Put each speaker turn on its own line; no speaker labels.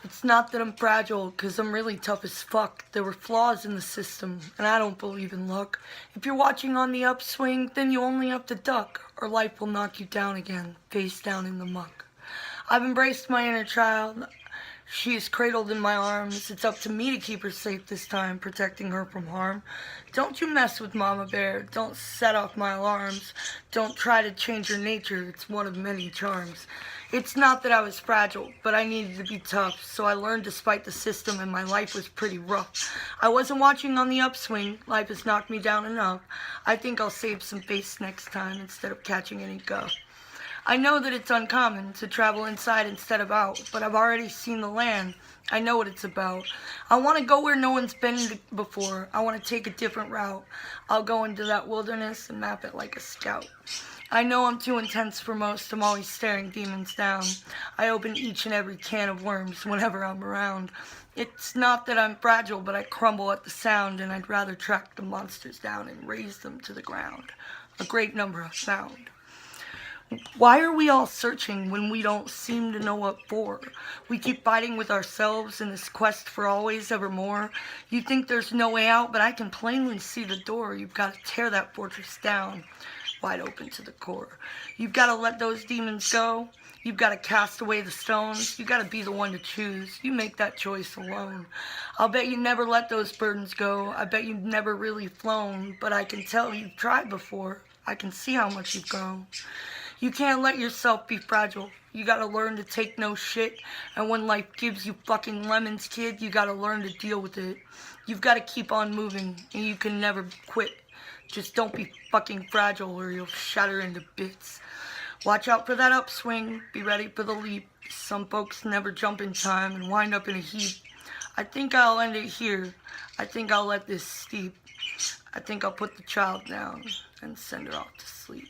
It's not that I'm fragile, 'cause I'm really tough as fuck. There were flaws in the system, and I don't believe in luck. If you're watching on the upswing, then you only have to duck, or life will knock you down again, face down in the muck. I've embraced my inner child. She is cradled in my arms. It's up to me to keep her safe this time, protecting her from harm. Don't you mess with Mama Bear. Don't set off my alarms. Don't try to change her nature. It's one of many charms. It's not that I was fragile, but I needed to be tough. So I learned despite the system, and my life was pretty rough. I wasn't watching on the upswing. Life has knocked me down enough. I think I'll save some face next time instead of catching any guff. I know that it's uncommon to travel inside instead of out, but I've already seen the land. I know what it's about. I want to go where no one's been before. I want to take a different route. I'll go into that wilderness and map it like a scout. I know I'm too intense for most. I'm always staring demons down. I open each and every can of worms whenever I'm around. It's not that I'm fragile, but I crumble at the sound, and I'd rather track the monsters down and raze them to the ground. A great number I've found. Why are we all searching when we don't seem to know what for? We keep fighting with ourselves in this quest for always evermore. You think there's no way out, but I can plainly see the door. You've got to tear that fortress down, wide open to the core. You've got to let those demons go. You've got to cast away the stones. You've got to be the one to choose. You make that choice alone. I'll bet you never let those burdens go. I bet you've never really flown, but I can tell you've tried before. I can see how much you've grown. You can't let yourself be fragile. You gotta learn to take no shit. And when life gives you fucking lemons, kid, you gotta learn to deal with it. You've gotta keep on moving, and you can never quit. Just don't be fucking fragile or you'll shatter into bits. Watch out for that upswing. Be ready for the leap. Some folks never jump in time and wind up in a heap. I think I'll end it here. I think I'll let this steep. I think I'll put the child down and send her off to sleep.